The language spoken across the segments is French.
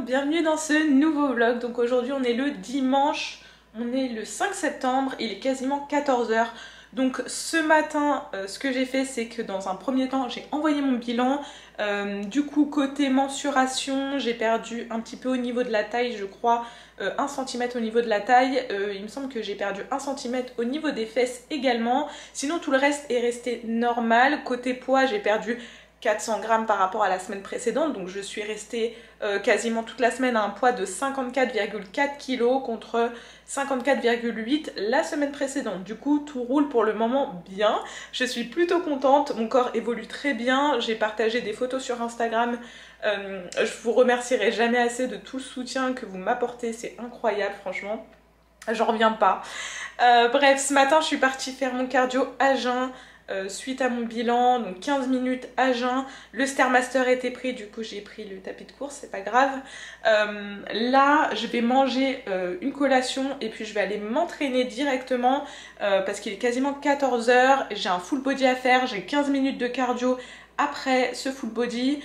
Bienvenue dans ce nouveau vlog. Donc aujourd'hui on est le dimanche, on est le 5 septembre, il est quasiment 14 h. Donc ce matin ce que j'ai fait c'est que dans un premier temps j'ai envoyé mon bilan. Du coup côté mensuration j'ai perdu un petit peu au niveau de la taille, je crois 1 cm au niveau de la taille. Il me semble que j'ai perdu 1 cm au niveau des fesses également. Sinon tout le reste est resté normal. Côté poids j'ai perdu 400 grammes par rapport à la semaine précédente, donc je suis restée quasiment toute la semaine à un poids de 54,4 kg contre 54,8 la semaine précédente. Du coup tout roule pour le moment bien, je suis plutôt contente, mon corps évolue très bien, j'ai partagé des photos sur Instagram, je vous remercierai jamais assez de tout le soutien que vous m'apportez, c'est incroyable franchement, j'en reviens pas. Bref, ce matin je suis partie faire mon cardio à jeun. Suite à mon bilan, donc 15 minutes à jeun, le Stairmaster était pris, du coup j'ai pris le tapis de course, c'est pas grave. Là je vais manger une collation et puis je vais aller m'entraîner directement parce qu'il est quasiment 14 h, j'ai un full body à faire, j'ai 15 minutes de cardio après ce full body.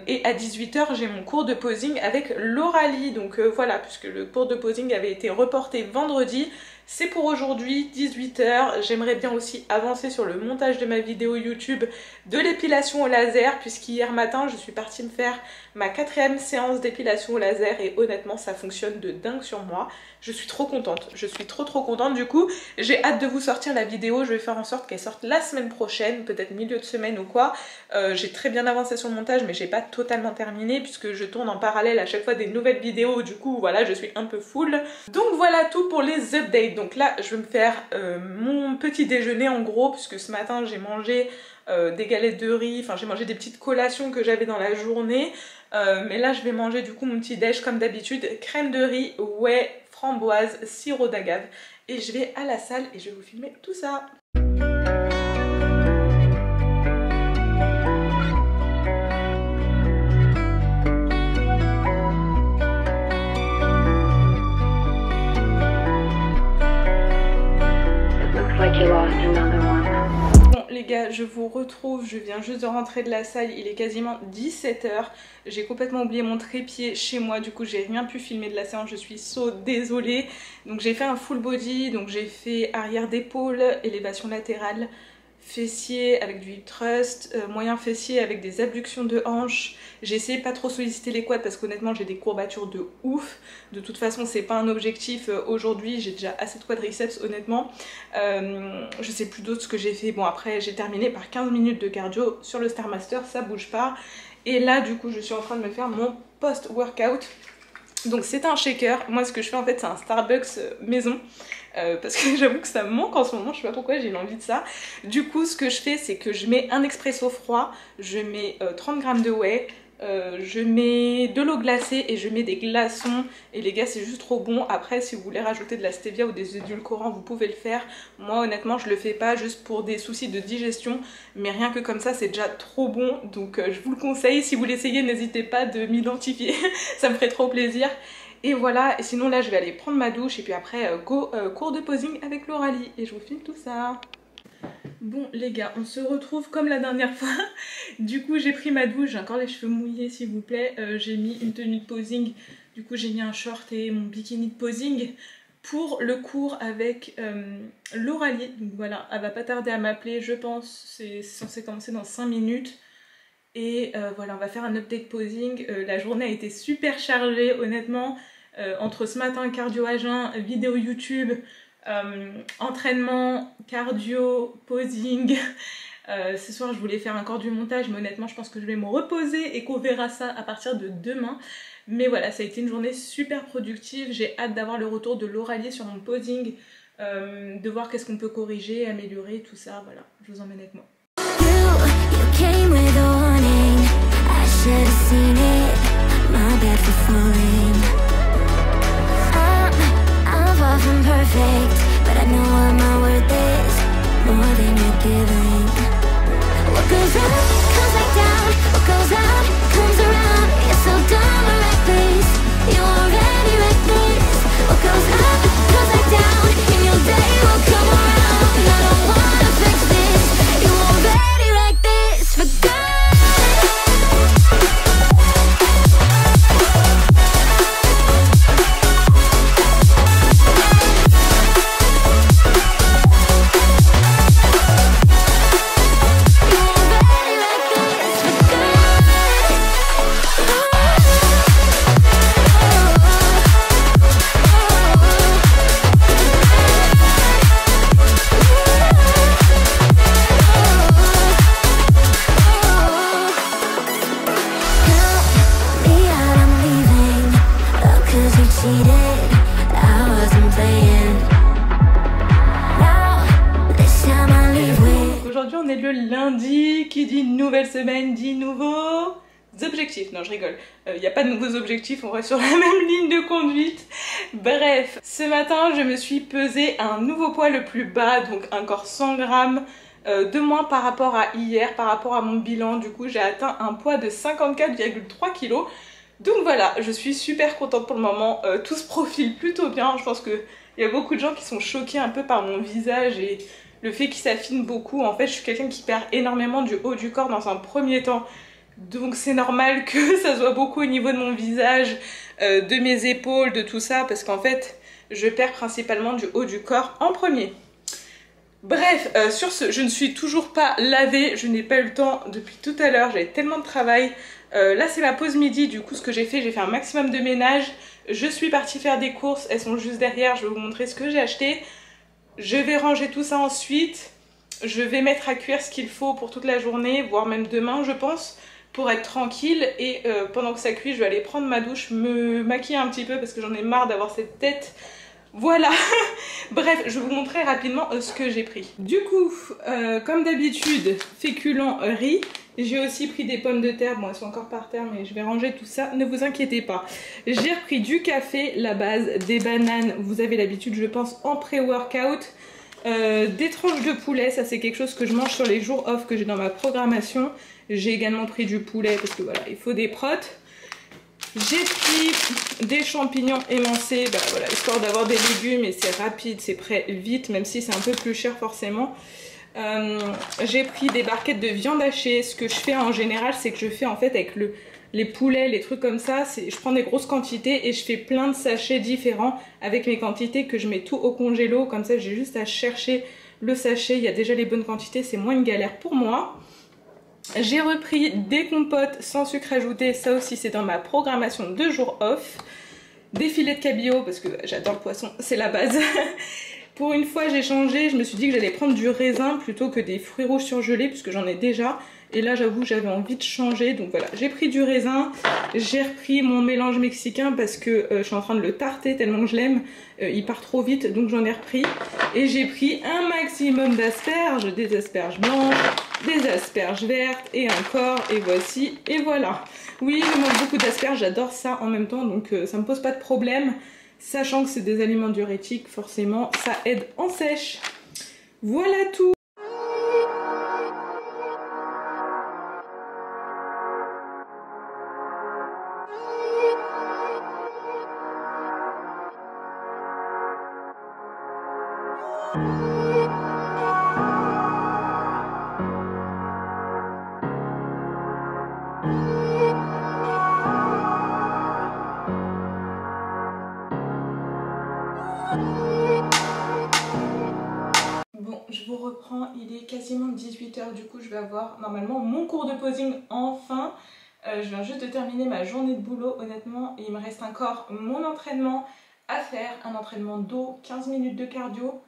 Et à 18 h j'ai mon cours de posing avec Lauralie, donc voilà, puisque le cours de posing avait été reporté vendredi, c'est pour aujourd'hui 18 h. J'aimerais bien aussi avancer sur le montage de ma vidéo YouTube de l'épilation au laser, puisqu'hier matin je suis partie me faire ma 4e séance d'épilation au laser et honnêtement ça fonctionne de dingue sur moi. Je suis trop contente, je suis trop contente. Du coup j'ai hâte de vous sortir la vidéo, je vais faire en sorte qu'elle sorte la semaine prochaine, peut-être milieu de semaine ou quoi. J'ai très bien avancé sur le montage mais j'ai pas totalement terminé puisque je tourne en parallèle à chaque fois des nouvelles vidéos, du coup voilà je suis un peu full. Donc voilà tout pour les updates. Donc là je vais me faire mon petit déjeuner en gros, puisque ce matin j'ai mangé des galettes de riz, enfin j'ai mangé des petites collations que j'avais dans la journée. Mais là je vais manger du coup mon petit déj comme d'habitude, crème de riz, whey, framboise, sirop d'agave. Et je vais à la salle et je vais vous filmer tout ça. Bon les gars, je vous retrouve, je viens juste de rentrer de la salle, il est quasiment 17 h. J'ai complètement oublié mon trépied chez moi, du coup j'ai rien pu filmer de la séance, je suis désolée. Donc j'ai fait un full body, donc j'ai fait arrière d'épaule, élévation latérale, fessier avec du hip thrust, moyen fessier avec des abductions de hanches. J'ai essayé de pas trop solliciter les quads parce qu'honnêtement j'ai des courbatures de ouf. De toute façon c'est pas un objectif aujourd'hui, j'ai déjà assez de quadriceps honnêtement. Je sais plus d'autres ce que j'ai fait. Bon après j'ai terminé par 15 minutes de cardio sur le Stairmaster, ça bouge pas. Et là du coup je suis en train de me faire mon post-workout. Donc c'est un shaker, moi ce que je fais en fait c'est un Starbucks maison. Parce que j'avoue que ça me manque en ce moment, je sais pas pourquoi j'ai l'envie de ça. Du coup ce que je fais c'est que je mets un expresso froid, je mets 30 g de whey, je mets de l'eau glacée et je mets des glaçons. Et les gars c'est juste trop bon. Après si vous voulez rajouter de la stevia ou des édulcorants vous pouvez le faire. Moi honnêtement je le fais pas juste pour des soucis de digestion, mais rien que comme ça c'est déjà trop bon. Donc je vous le conseille, si vous l'essayez n'hésitez pas de m'identifier, ça me ferait trop plaisir. Et voilà, et sinon là je vais aller prendre ma douche et puis après cours de posing avec Lauralie et je vous filme tout ça. Bon les gars, on se retrouve comme la dernière fois. Du coup j'ai pris ma douche, j'ai encore les cheveux mouillés s'il vous plaît. J'ai mis une tenue de posing, du coup j'ai mis un short et mon bikini de posing pour le cours avec Lauralie. Donc voilà, elle va pas tarder à m'appeler je pense, c'est censé commencer dans 5 minutes. Et voilà, on va faire un update posing. La journée a été super chargée honnêtement. Entre ce matin cardio à jeun, vidéo YouTube, entraînement, cardio, posing. Ce soir je voulais faire encore du montage mais honnêtement je pense que je vais me reposer et qu'on verra ça à partir de demain. Mais voilà, ça a été une journée super productive. J'ai hâte d'avoir le retour de Lauralie sur mon posing, de voir qu'est-ce qu'on peut corriger, améliorer, tout ça. Voilà, je vous emmène avec moi. You came with a warning. I should have seen it. suffering. I'm far from perfect, but I know what my worth is, more than you're giving. What goes up comes back down, what goes out comes around. You're so dumb or reckless, you already reckless. What goes up comes back down, and your day will come around. I don't wanna fix this, you already wrecked this for good. Aujourd'hui on est le lundi, qui dit nouvelle semaine dit nouveaux objectifs. Non je rigole, il n'y a pas de nouveaux objectifs, on reste sur la même ligne de conduite. Bref, ce matin je me suis pesée un nouveau poids le plus bas, donc encore 100 grammes de moins par rapport à hier, par rapport à mon bilan. Du coup j'ai atteint un poids de 54,3 kg. Donc voilà, je suis super contente pour le moment, tout se profile plutôt bien. Je pense qu'il y a beaucoup de gens qui sont choqués un peu par mon visage et le fait qu'il s'affine beaucoup. En fait je suis quelqu'un qui perd énormément du haut du corps dans un premier temps, donc c'est normal que ça se voit beaucoup au niveau de mon visage, de mes épaules, de tout ça, parce qu'en fait je perds principalement du haut du corps en premier. Bref, sur ce, je ne suis toujours pas lavée, je n'ai pas eu le temps depuis tout à l'heure, j'avais tellement de travail. Là c'est ma pause midi, du coup ce que j'ai fait un maximum de ménage. Je suis partie faire des courses, elles sont juste derrière, je vais vous montrer ce que j'ai acheté. Je vais ranger tout ça ensuite, je vais mettre à cuire ce qu'il faut pour toute la journée, voire même demain je pense, pour être tranquille. Et pendant que ça cuit, je vais aller prendre ma douche, me maquiller un petit peu parce que j'en ai marre d'avoir cette tête. Voilà. Bref, je vais vous montrer rapidement ce que j'ai pris. Du coup, comme d'habitude, féculents, riz. J'ai aussi pris des pommes de terre, bon elles sont encore par terre mais je vais ranger tout ça, ne vous inquiétez pas. J'ai repris du café, la base, des bananes, vous avez l'habitude je pense en pré-workout, des tranches de poulet, ça c'est quelque chose que je mange sur les jours off que j'ai dans ma programmation. J'ai également pris du poulet parce que voilà, il faut des protes. J'ai pris des champignons émincés, bah voilà, histoire d'avoir des légumes et c'est rapide, c'est prêt vite, même si c'est un peu plus cher forcément. J'ai pris des barquettes de viande hachée. Ce que je fais en général, c'est que je fais en fait avec les poulets, les trucs comme ça, je prends des grosses quantités et je fais plein de sachets différents avec mes quantités que je mets tout au congélo. Comme ça j'ai juste à chercher le sachet, il y a déjà les bonnes quantités, c'est moins une galère pour moi. J'ai repris des compotes sans sucre ajouté, ça aussi c'est dans ma programmation de jour off. Des filets de cabillaud parce que j'adore le poisson, c'est la base. Pour une fois j'ai changé, je me suis dit que j'allais prendre du raisin plutôt que des fruits rouges surgelés puisque j'en ai déjà. Et là j'avoue que j'avais envie de changer, donc voilà, j'ai pris du raisin. J'ai repris mon mélange mexicain parce que je suis en train de le tarter tellement que je l'aime. Il part trop vite donc j'en ai repris. Et j'ai pris un maximum d'asperges, des asperges blanches, des asperges vertes et encore, et voici, et voilà. Oui, je mange beaucoup d'asperges, j'adore ça en même temps donc ça me pose pas de problème. Sachant que c'est des aliments diurétiques, forcément, ça aide en sèche. Voilà tout. Bon, je vous reprends, il est quasiment 18 h, du coup je vais avoir normalement mon cours de posing enfin. Je viens juste de terminer ma journée de boulot honnêtement et il me reste encore mon entraînement à faire, un entraînement dos, 15 minutes de cardio,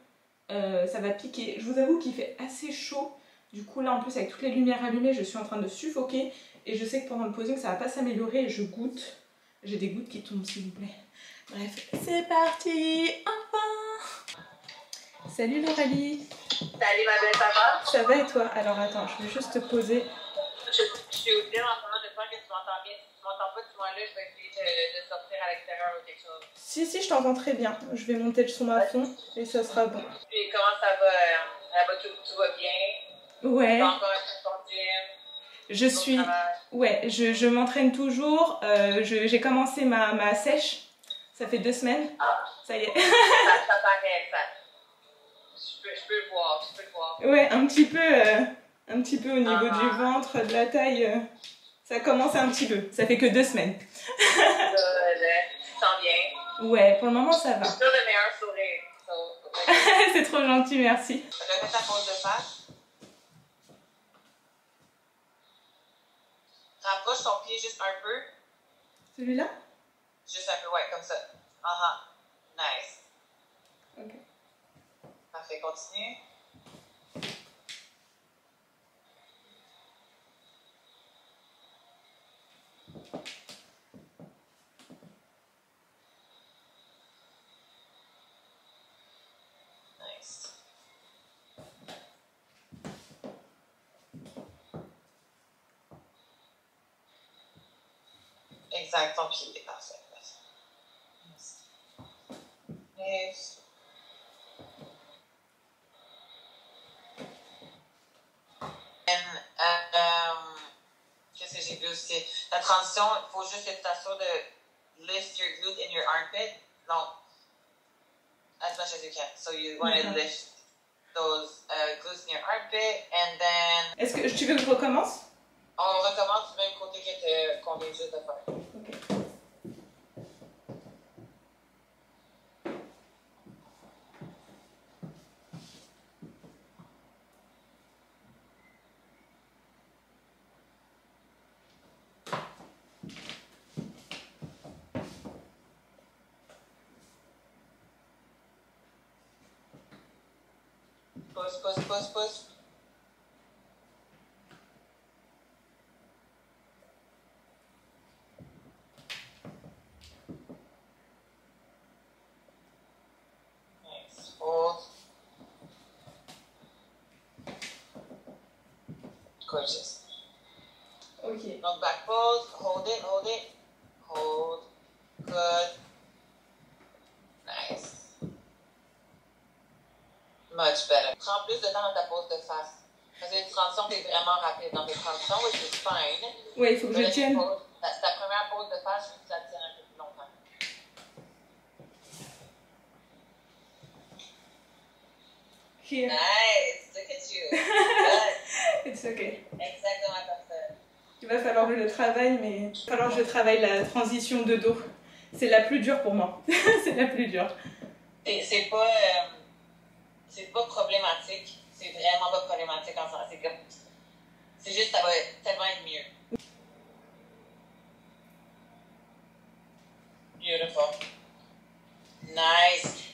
ça va piquer. Je vous avoue qu'il fait assez chaud, du coup là en plus avec toutes les lumières allumées je suis en train de suffoquer et je sais que pendant le posing ça va pas s'améliorer et je goûte. J'ai des gouttes qui tombent s'il vous plaît. Bref, c'est parti, enfin. Salut Laurelie. Salut ma belle, ça va? Ça va et toi? Alors attends, je vais juste te poser. Je suis au bien en train de sens que tu m'entends bien. Si tu m'entends pas, dis-moi là, je vais essayer de sortir à l'extérieur ou quelque chose. Si, je t'entends très bien. Je vais monter le son à fond et ça sera bon. Puis comment ça va? Là-bas, tout va bien? Ouais. Tu as encore un ton gym? Je suis... Ouais, je m'entraîne toujours. J'ai commencé ma sèche. Ça fait 2 semaines. Ah. Ça y est. Ça paraît, ça. Je peux le voir, je peux le voir. Ouais, un petit peu au niveau du ventre, de la taille. Ça commence un petit peu. Ça fait que 2 semaines. Tu te sens bien? Ouais, pour le moment, ça va. Tu as le meilleur sourire. C'est trop gentil, merci. Refais ta pose de face. Rapproche ton pied juste un peu. Celui-là? Juste un peu, ouais, comme ça. Nice. Ok. Parfait, continue. Nice. Exact, ton pied est parfait. Nice. Qu'est-ce que j'ai vu aussi? La transition, il faut juste que tu t'assures de lift your glute in your armpit. Non. As much as you can. So you want to lift those glutes in your armpit and then... Est-ce que tu veux que je recommence? On recommence du même côté qu'on vient juste de faire. Ok. Pause. Nice. Hold. Gorgeous. Ok. Donc back pose. Hold it. Hold. Good. Nice. Much better. Prends plus de temps dans ta pose de face. Parce que les transitions, c'est vraiment rapide dans tes transitions, which is fine. Ouais, il faut que je tienne. Ta première pose de face, je veux que tu la tiennes un peu plus longtemps. Here. Nice! Look at you! Good! It's okay. Exactement comme ça. Il va falloir que je travaille, mais il va falloir que je travaille la transition de dos. C'est la plus dure pour moi. C'est la plus dure. C'est pas problématique. C'est vraiment pas problématique en sens. C'est juste ça va tellement être mieux. Beautiful. Nice.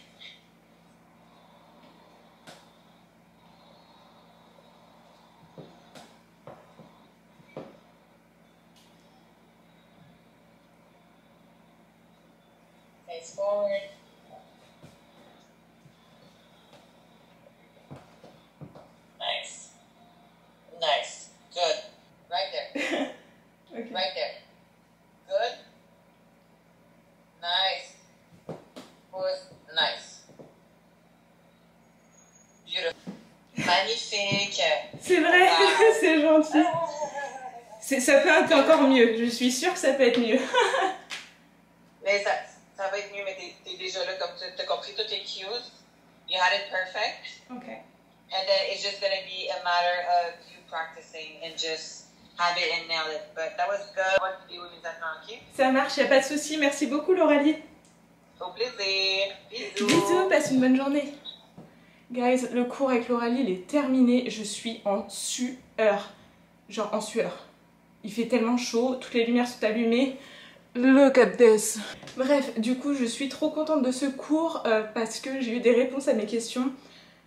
Face forward. Nice. Good. Right there. Okay. Right there. Good. Nice. Pause. Nice. Beautiful. Magnifique. C'est vrai, c'est gentil. Ça peut être encore mieux. Je suis sûre que ça peut être mieux. Mais ça va être mieux, mais t'es déjà là comme tu as compris toutes les cues. You had it perfect. Okay. And then it's just going to be a matter of you practicing and just have it and nail it. But that was good. What to do with maintenant, ok? Ça marche, y a pas de souci. Merci beaucoup, Lauralie. Au plaisir. Bisous. Bisous, passe une bonne journée. Guys, le cours avec Lauralie, il est terminé. Je suis en sueur. Genre en sueur. Il fait tellement chaud, toutes les lumières sont allumées. Look at this. Bref, du coup, je suis trop contente de ce cours parce que j'ai eu des réponses à mes questions.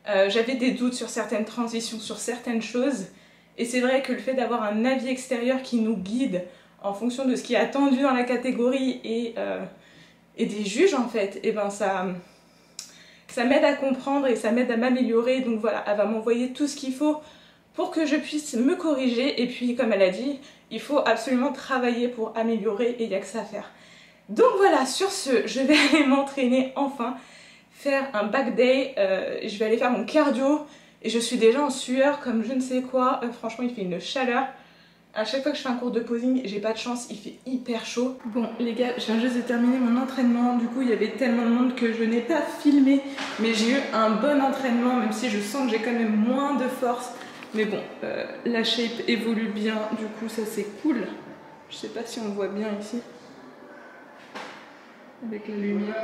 J'avais des doutes sur certaines transitions, sur certaines choses. Et c'est vrai que le fait d'avoir un avis extérieur qui nous guide en fonction de ce qui est attendu dans la catégorie et des juges, en fait, et ben ça m'aide à comprendre et ça m'aide à m'améliorer. Donc voilà, elle va m'envoyer tout ce qu'il faut pour que je puisse me corriger. Et puis comme elle a dit, il faut absolument travailler pour améliorer et il n'y a que ça à faire. Donc voilà, sur ce, je vais aller m'entraîner enfin, faire un back day, je vais aller faire mon cardio et je suis déjà en sueur comme je ne sais quoi, franchement il fait une chaleur. À chaque fois que je fais un cours de posing, j'ai pas de chance, il fait hyper chaud. Bon les gars, je viens juste de terminer mon entraînement, du coup il y avait tellement de monde que je n'ai pas filmé, mais j'ai eu un bon entraînement, même si je sens que j'ai quand même moins de force. Mais bon, la shape évolue bien, du coup ça c'est cool. Je sais pas si on voit bien ici, avec la lumière.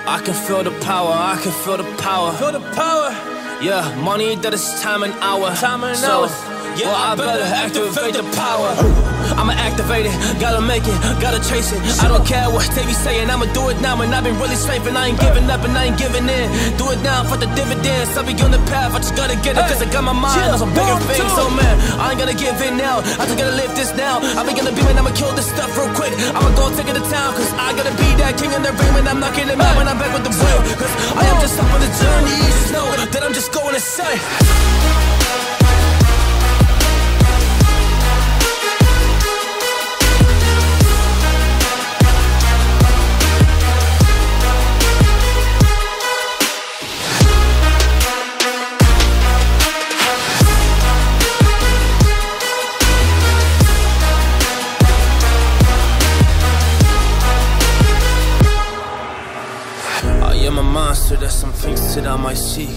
I can feel the power, I can feel the power. Feel the power. Yeah, money that is time and hour. Time and hour. Yeah, well, I better activate the power. I'ma activate it, gotta make it, gotta chase it. I don't care what they be saying, I'ma do it now. And I've been really saving, I ain't giving up and I ain't giving in. Do it now for the dividends, I'll be on the path, I just gotta get it. Cause I got my mind on some bigger things. So man, I ain't gonna give in now, I just gotta live this now. I be gonna be when I'ma kill this stuff real quick. I'ma go take it to town, cause I gotta be that king in the ring. When I'm knocking them out, when I'm back with the wheel. Cause I am just up on the journey, just know that I'm just going insane. Monster, there's some things that I might see,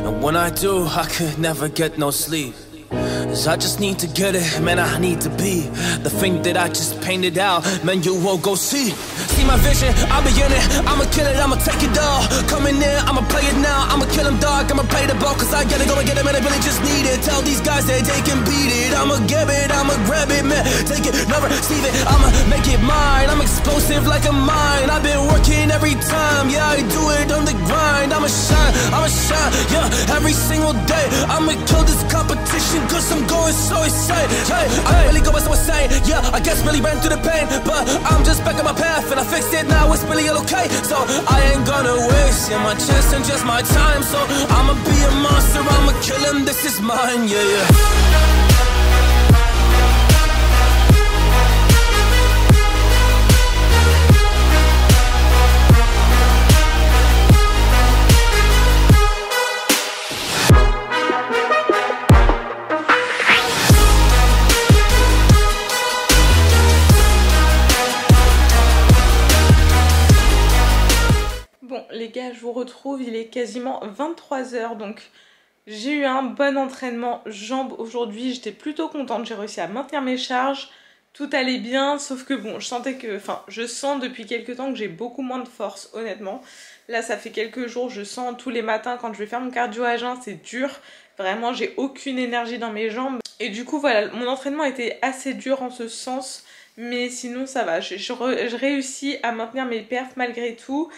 and when I do, I could never get no sleep. Cause I just need to get it, man, I need to be the thing that I just painted out, man, you won't go see. See my vision, I'll be in it, I'ma kill it, I'ma take it all. Coming in, I'ma play it now, I'ma kill him dog, I'ma play the ball. Cause I gotta go and get it, man, I really just need it. Tell these guys that they can beat it, I'ma give it, I'ma grab it, man. Take it, never receive it, I'ma make it mine. I'm explosive like a mine, I've been working every time. Yeah, I do it on the grind, I'ma shine, yeah, every single day. I'ma kill this competition cause I'm going so insane. Hey, I really going so insane. Yeah, I guess really ran through the pain, but I'm just back on my path and I fixed it now. It's really okay. So I ain't gonna waste my chance and just my time. So I'ma be a monster, I'ma kill him. This is mine. Yeah, yeah. Les gars, je vous retrouve, il est quasiment 23 h, donc j'ai eu un bon entraînement jambes aujourd'hui, j'étais plutôt contente, j'ai réussi à maintenir mes charges, tout allait bien, sauf que bon, je sentais que, je sens depuis quelques temps que j'ai beaucoup moins de force, honnêtement. Là, ça fait quelques jours, je sens tous les matins quand je vais faire mon cardio à jeun, c'est dur, vraiment, j'ai aucune énergie dans mes jambes. Et du coup, voilà, mon entraînement était assez dur en ce sens, mais sinon ça va, je réussis à maintenir mes perfs malgré tout.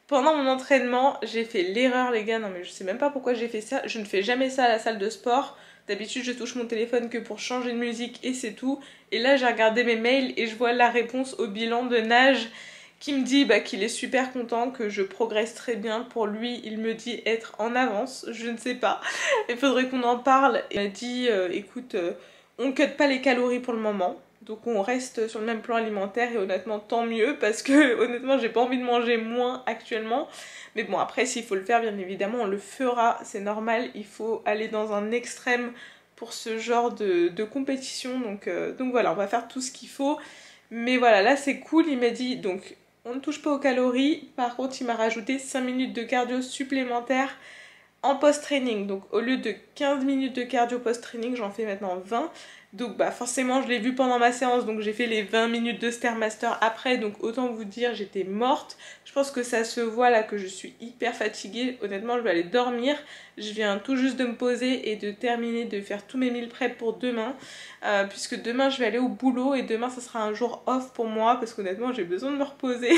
Pendant mon entraînement, j'ai fait l'erreur les gars, non mais je sais même pas pourquoi j'ai fait ça, je ne fais jamais ça à la salle de sport. D'habitude je touche mon téléphone que pour changer de musique et c'est tout. Et là j'ai regardé mes mails et je vois la réponse au bilan de Nage qui me dit qu'il est super content, que je progresse très bien. Pour lui, il me dit être en avance, je ne sais pas, il faudrait qu'on en parle. Il m'a dit écoute, on cut pas les calories pour le moment. Donc on reste sur le même plan alimentaire et honnêtement tant mieux parce que honnêtement j'ai pas envie de manger moins actuellement. Mais bon après s'il faut le faire bien évidemment on le fera, c'est normal, il faut aller dans un extrême pour ce genre de compétition. Donc voilà, on va faire tout ce qu'il faut. Mais voilà, là c'est cool, il m'a dit donc on ne touche pas aux calories. Par contre il m'a rajouté 5 minutes de cardio supplémentaires en post-training. Donc au lieu de 15 minutes de cardio post-training, j'en fais maintenant 20. Donc forcément je l'ai vu pendant ma séance, donc j'ai fait les 20 minutes de Stairmaster après, donc autant vous dire j'étais morte. Je pense que ça se voit là que je suis hyper fatiguée, honnêtement je vais aller dormir. Je viens tout juste de me poser et de terminer de faire tous mes meal prep pour demain, puisque demain je vais aller au boulot et demain ça sera un jour off pour moi parce qu'honnêtement j'ai besoin de me reposer.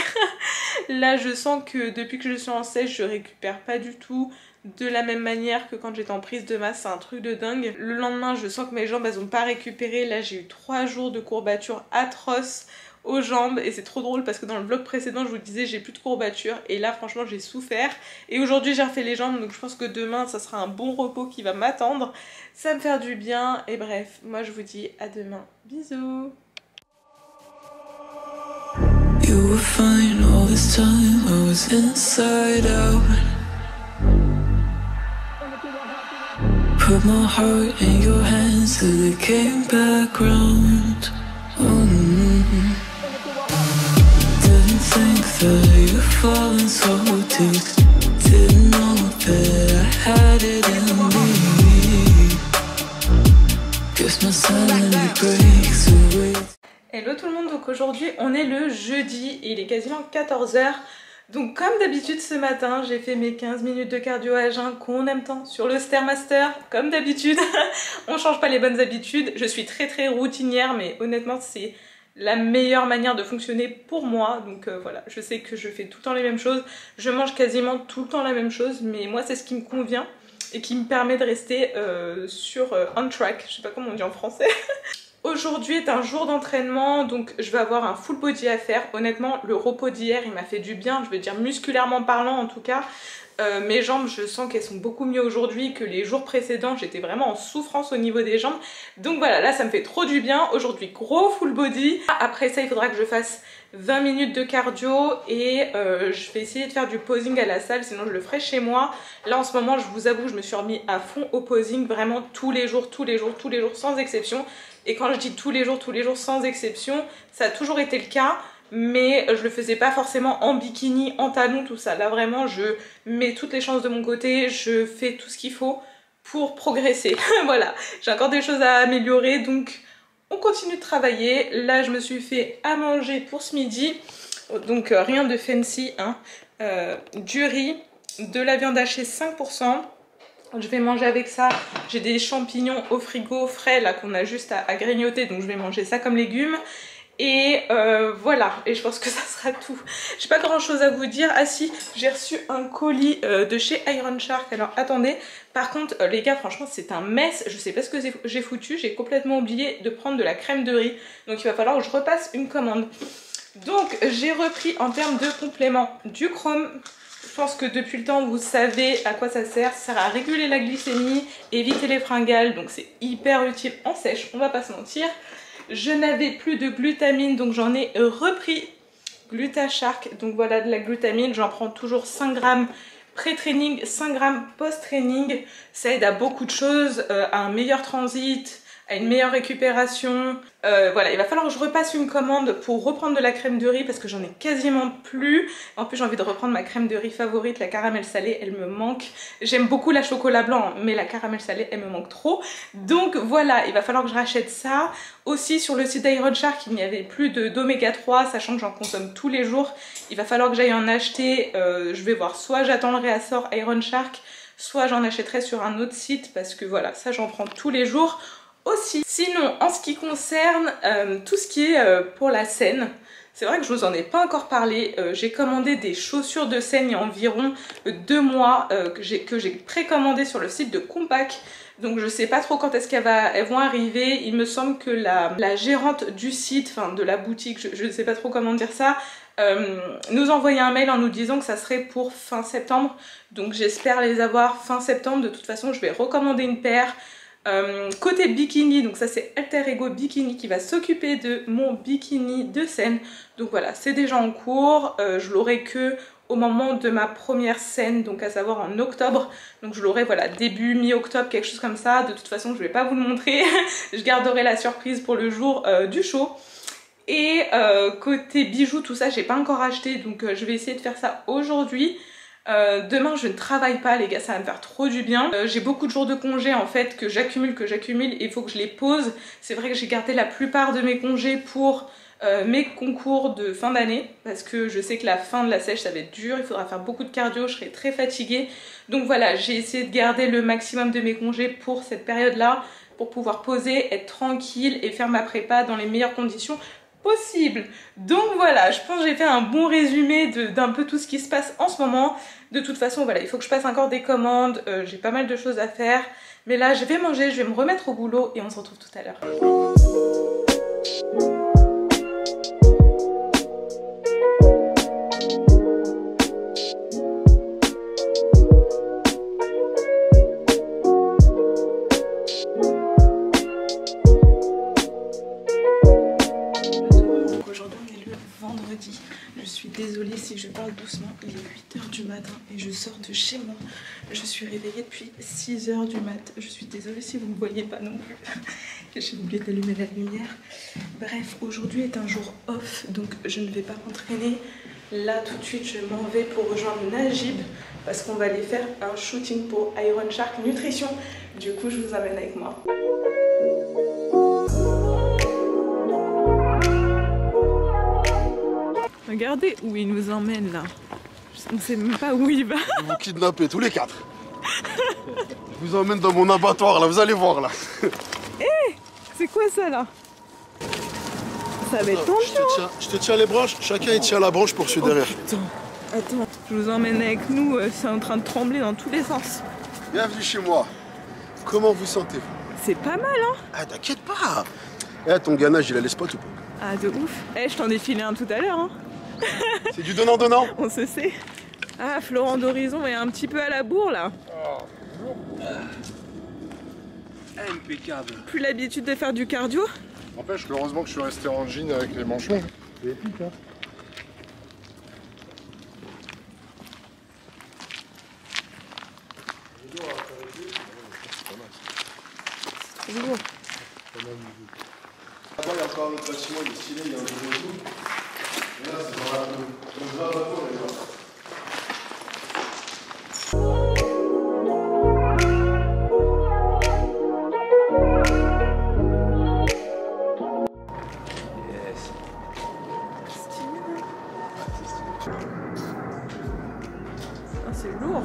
Là je sens que depuis que je suis en sèche je récupère pas du tout de la même manière que quand j'étais en prise de masse, c'est un truc de dingue. Le lendemain je sens que mes jambes elles ont pas récupéré, là j'ai eu 3 jours de courbatures atroces aux jambes et c'est trop drôle parce que dans le vlog précédent je vous disais j'ai plus de courbatures et là franchement j'ai souffert et aujourd'hui j'ai refait les jambes donc je pense que demain ça sera un bon repos qui va m'attendre, ça va me faire du bien et bref moi je vous dis à demain, bisous. You were fine all this time, I was inside out. Put my heart in your hands till it came back round. Didn't think that you'd fallen so deep. Didn't know that I had it in me. Guess my sanity breaks away. Hello tout le monde, donc aujourd'hui on est le jeudi et il est quasiment 14 h. Donc comme d'habitude ce matin j'ai fait mes 15 minutes de cardio à jeun qu'on aime tant sur le Stairmaster, comme d'habitude. On change pas les bonnes habitudes, je suis très routinière mais honnêtement c'est la meilleure manière de fonctionner pour moi. Donc voilà, je sais que je fais tout le temps les mêmes choses, je mange quasiment tout le temps la même chose mais moi c'est ce qui me convient et qui me permet de rester sur on track, je sais pas comment on dit en français. Aujourd'hui est un jour d'entraînement donc je vais avoir un full body à faire. Honnêtement le repos d'hier il m'a fait du bien, je veux dire musculairement parlant en tout cas. Mes jambes je sens qu'elles sont beaucoup mieux aujourd'hui que les jours précédents, j'étais vraiment en souffrance au niveau des jambes. Donc voilà, là ça me fait trop du bien. Aujourd'hui gros full body. Après ça il faudra que je fasse 20 minutes de cardio et je vais essayer de faire du posing à la salle, sinon je le ferai chez moi. Là en ce moment je vous avoue je me suis remis à fond au posing, vraiment tous les jours sans exception. Et quand je dis tous les jours sans exception, ça a toujours été le cas, mais je le faisais pas forcément en bikini, en talons, tout ça. Là vraiment je mets toutes les chances de mon côté, je fais tout ce qu'il faut pour progresser. Voilà, j'ai encore des choses à améliorer donc on continue de travailler. Là je me suis fait à manger pour ce midi, donc rien de fancy, hein. Du riz, de la viande hachée 5%. Je vais manger avec ça, j'ai des champignons au frigo frais là qu'on a juste à grignoter, donc je vais manger ça comme légumes. Et voilà, et je pense que ça sera tout. J'ai pas grand chose à vous dire. Ah si, j'ai reçu un colis de chez Iron Shark. Alors attendez, par contre les gars franchement c'est un mess. Je sais pas ce que j'ai foutu, j'ai complètement oublié de prendre de la crème de riz. Donc il va falloir que je repasse une commande. Donc j'ai repris en termes de compléments du chrome. Je pense que depuis le temps vous savez à quoi ça sert. Ça sert à réguler la glycémie, éviter les fringales, donc c'est hyper utile en sèche, on va pas se mentir. Je n'avais plus de glutamine donc j'en ai repris GlutaShark. Donc voilà de la glutamine, j'en prends toujours 5 grammes pré-training, 5 grammes post-training. Ça aide à beaucoup de choses, à un meilleur transit, à une meilleure récupération. Voilà, il va falloir que je repasse une commande pour reprendre de la crème de riz parce que j'en ai quasiment plus. En plus j'ai envie de reprendre ma crème de riz favorite, la caramel salée, elle me manque. J'aime beaucoup la chocolat blanc mais la caramel salée elle me manque trop. Donc voilà, il va falloir que je rachète ça. Aussi sur le site d'Iron Shark il n'y avait plus d'oméga 3, sachant que j'en consomme tous les jours. Il va falloir que j'aille en acheter, je vais voir, soit j'attends le réassort Iron Shark, soit j'en achèterai sur un autre site parce que voilà, ça j'en prends tous les jours. Aussi, sinon en ce qui concerne tout ce qui est pour la scène, c'est vrai que je vous en ai pas encore parlé. J'ai commandé des chaussures de scène il y a environ 2 mois que j'ai précommandé sur le site de Compaq. Donc je sais pas trop quand est-ce qu'elles vont arriver. Il me semble que la gérante du site, enfin de la boutique, je ne sais pas trop comment dire ça, nous envoyait un mail en nous disant que ça serait pour fin septembre. Donc j'espère les avoir fin septembre. De toute façon je vais recommander une paire. Côté bikini, donc ça c'est Alter Ego Bikini qui va s'occuper de mon bikini de scène. Donc voilà, c'est déjà en cours, je l'aurai que au moment de ma première scène, donc à savoir en octobre. Donc je l'aurai voilà début mi-octobre, quelque chose comme ça. De toute façon je vais pas vous le montrer, je garderai la surprise pour le jour du show. Et côté bijoux, tout ça j'ai pas encore acheté, donc je vais essayer de faire ça aujourd'hui. Demain je ne travaille pas les gars, ça va me faire trop du bien. J'ai beaucoup de jours de congé en fait que j'accumule et il faut que je les pose. C'est vrai que j'ai gardé la plupart de mes congés pour mes concours de fin d'année parce que je sais que la fin de la sèche ça va être dur, il faudra faire beaucoup de cardio, je serai très fatiguée. Donc voilà, j'ai essayé de garder le maximum de mes congés pour cette période là pour pouvoir poser, être tranquille et faire ma prépa dans les meilleures conditions possible. Donc voilà, je pense que j'ai fait un bon résumé d'un peu tout ce qui se passe en ce moment. De toute façon voilà, il faut que je passe encore des commandes, j'ai pas mal de choses à faire. Mais là je vais manger, je vais me remettre au boulot et on se retrouve tout à l'heure. désolée si je parle doucement, il est 8 h du matin et je sors de chez moi. Je suis réveillée depuis 6 h du mat. Je suis désolée si vous ne me voyez pas non plus, que j'ai oublié d'allumer la lumière. Bref, aujourd'hui est un jour off, donc je ne vais pas m'entraîner. Là, tout de suite, je m'en vais pour rejoindre Najib parce qu'on va aller faire un shooting pour Iron Shark Nutrition. Du coup, je vous amène avec moi. Regardez où il nous emmène là. On ne sait même pas où il va. Je vais vous kidnapper tous les 4. Je vous emmène dans mon abattoir là, vous allez voir là. Hé, c'est quoi ça là? Ça va être tendu. Je te tiens les branches, chacun il tient la branche pour celui derrière. Putain, attends, je vous emmène avec nous, c'est en train de trembler dans tous les sens. Bienvenue chez moi. Comment vous sentez-vous? C'est pas mal hein. Ah t'inquiète pas. Eh ton gainage il a les spots ou pas? Ah de ouf. Eh je t'en ai filé un tout à l'heure hein. C'est du donnant-donnant. On se sait. Ah Florent d'Horizon est un petit peu à la bourre là. Impeccable. Plus l'habitude de faire du cardio. N'empêche heureusement que je suis resté en jean avec les manches longues. C'est épique hein. C'est trop beau. Là-bas il y a encore un autre bâtiment, il est stylé, il y a un bureau et tout. Et là c'est dans la bateau les gars. Ah, c'est lourd.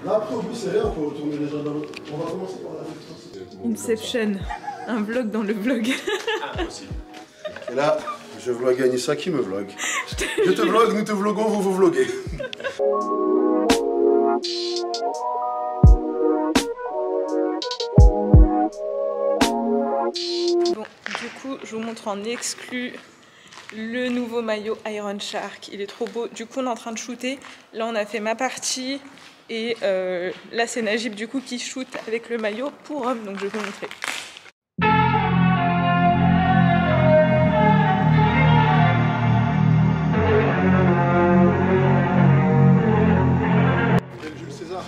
Là après au but c'est rien, on peut retourner déjà dans l'autre. On va commencer par la distance. Inception, un vlog dans le vlog. Et là, je vlog Anissa qui me vlog. Je te vlog, nous te vloguons, vous vous vloguez. Bon, du coup, je vous montre en exclu le nouveau maillot Iron Shark. Il est trop beau. Du coup, on est en train de shooter. Là, on a fait ma partie. Et là, c'est Najib du coup qui shoot avec le maillot pour homme. Donc, je vais vous montrer. Jules César.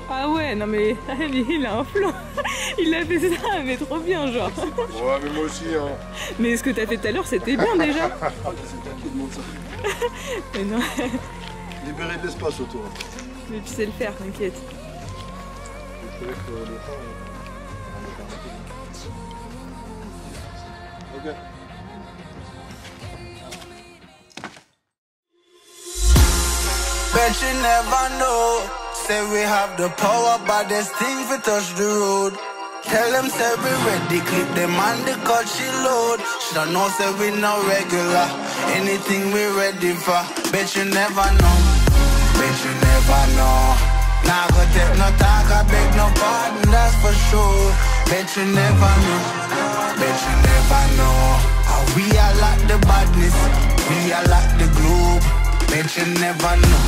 Ah ouais, non mais il a un flow. Il a fait ça, mais trop bien genre. Ouais, mais moi aussi hein. Mais ce que t'as fait tout à l'heure, c'était bien déjà. C'est toi qui demande ça. Mais non, Libérer de l'espace autour. mais tu sais le faire, t'inquiète. Ok. Bet you never know. Say we have the power, but there's things we touch the road. Tell them say we ready, clip them on the cut she load. She don't know say we no regular. Anything we ready for. Bet you never know. Bet you never know. Nah go take no talk, I beg no pardon, that's for sure. Bet you never know. Bet you never know. How we are like the badness, we are like the globe. Bet you never know.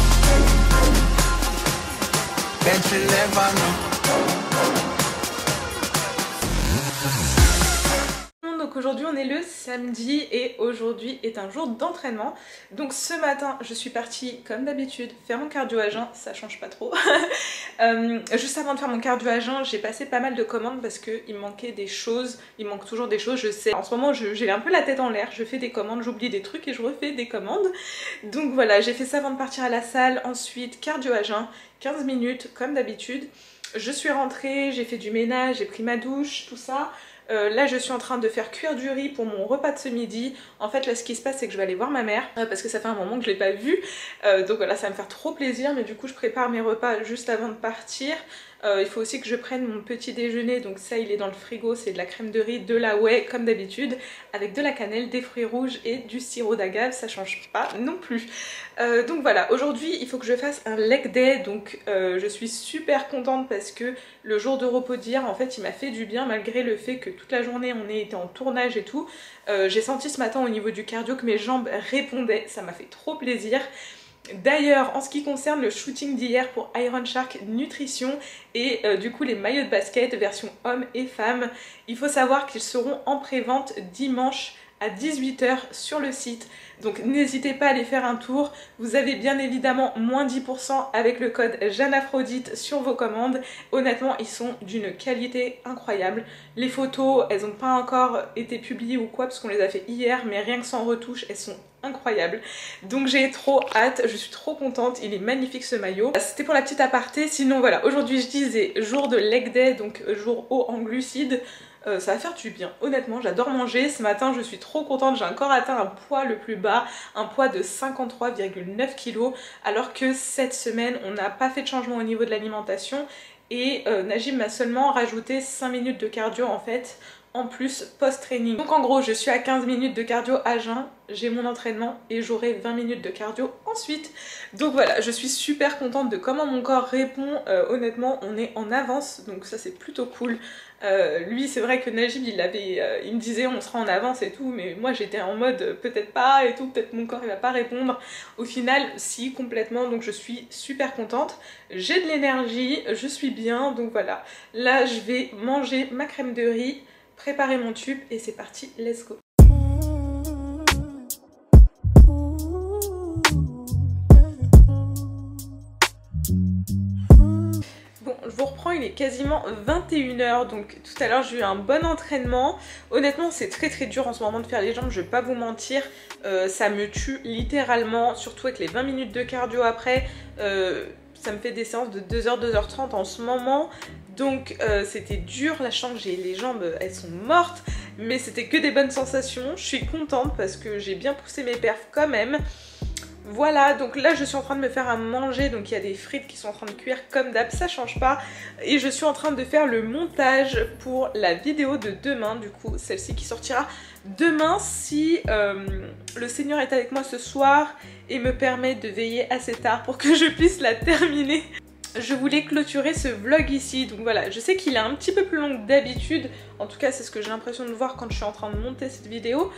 Bet you never know. Donc aujourd'hui on est le samedi et aujourd'hui est un jour d'entraînement. Donc ce matin je suis partie comme d'habitude faire mon cardio à jeun, ça change pas trop. Juste avant de faire mon cardio à jeun, j'ai passé pas mal de commandes parce qu'il me manquait des choses, il me manque toujours des choses, je sais. En ce moment j'ai un peu la tête en l'air, je fais des commandes, j'oublie des trucs et je refais des commandes. Donc voilà, j'ai fait ça avant de partir à la salle, ensuite cardio à jeun, 15 minutes comme d'habitude. Je suis rentrée, j'ai fait du ménage, j'ai pris ma douche, tout ça. Là je suis en train de faire cuire du riz pour mon repas de ce midi. En fait là ce qui se passe c'est que je vais aller voir ma mère parce que ça fait un moment que je l'ai pas vue. Donc voilà, ça va me faire trop plaisir, mais du coup je prépare mes repas juste avant de partir. Il faut aussi que je prenne mon petit déjeuner, donc ça il est dans le frigo, c'est de la crème de riz, de la whey comme d'habitude, avec de la cannelle, des fruits rouges et du sirop d'agave, ça change pas non plus. Donc voilà, aujourd'hui il faut que je fasse un leg day, donc je suis super contente parce que le jour de repos d'hier en fait il m'a fait du bien malgré le fait que toute la journée on ait été en tournage et tout. J'ai senti ce matin au niveau du cardio que mes jambes répondaient, ça m'a fait trop plaisir. D'ailleurs, en ce qui concerne le shooting d'hier pour Iron Shark Nutrition et du coup les maillots de basket version hommes et femmes, il faut savoir qu'ils seront en pré-vente dimanche à 18 h sur le site. Donc n'hésitez pas à aller faire un tour. Vous avez bien évidemment moins 10% avec le code JeanneAphrodite sur vos commandes. Honnêtement, ils sont d'une qualité incroyable. Les photos, elles n'ont pas encore été publiées ou quoi parce qu'on les a fait hier, mais rien que sans retouche, elles sont incroyables. Donc j'ai trop hâte, je suis trop contente, il est magnifique ce maillot. C'était pour la petite aparté, sinon voilà, aujourd'hui je disais jour de leg day, donc jour haut en glucides. Ça va faire du bien, honnêtement j'adore manger. Ce matin je suis trop contente, j'ai encore atteint un poids le plus bas, un poids de 53,9 kg, alors que cette semaine on n'a pas fait de changement au niveau de l'alimentation et Najib m'a seulement rajouté 5 minutes de cardio en fait en plus post-training. Donc en gros je suis à 15 minutes de cardio à jeun, j'ai mon entraînement et j'aurai 20 minutes de cardio ensuite. Donc voilà, je suis super contente de comment mon corps répond. Honnêtement on est en avance, donc ça c'est plutôt cool. Lui c'est vrai que Najib il me disait on sera en avance et tout, mais moi j'étais en mode peut-être pas et tout, peut-être mon corps il va pas répondre. Au final si, complètement, donc je suis super contente, j'ai de l'énergie, je suis bien, donc voilà. Là je vais manger ma crème de riz, préparer mon tube et c'est parti, let's go. Bon, je vous reprends, il est quasiment 21 h, donc tout à l'heure j'ai eu un bon entraînement. Honnêtement c'est très dur en ce moment de faire les jambes, je vais pas vous mentir, ça me tue littéralement, surtout avec les 20 minutes de cardio après. Ça me fait des séances de 2h, 2h30 en ce moment. Donc c'était dur, là je sens que j'ai les jambes, elles sont mortes. Mais c'était que des bonnes sensations. Je suis contente parce que j'ai bien poussé mes perfs quand même. Voilà, donc là je suis en train de me faire à manger. Donc il y a des frites qui sont en train de cuire comme d'hab, ça change pas. Et je suis en train de faire le montage pour la vidéo de demain. Du coup celle-ci qui sortira demain si le Seigneur est avec moi ce soir et me permet de veiller assez tard pour que je puisse la terminer. Je voulais clôturer ce vlog ici, donc voilà, je sais qu'il est un petit peu plus long que d'habitude, en tout cas c'est ce que j'ai l'impression de voir quand je suis en train de monter cette vidéo.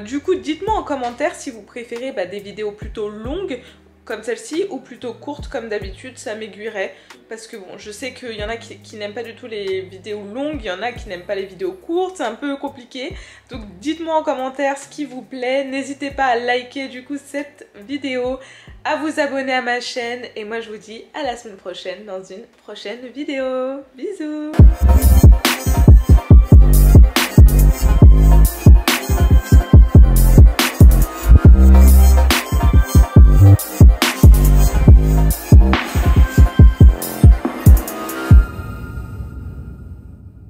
Du coup dites-moi en commentaire si vous préférez des vidéos plutôt longues comme celle-ci ou plutôt courtes comme d'habitude, ça m'aiguillerait. Parce que bon, je sais qu'il y en a qui n'aiment pas du tout les vidéos longues, il y en a qui n'aiment pas les vidéos courtes, c'est un peu compliqué. Donc dites-moi en commentaire ce qui vous plaît, n'hésitez pas à liker du coup cette vidéo, à vous abonner à ma chaîne et moi je vous dis à la semaine prochaine dans une prochaine vidéo. Bisous.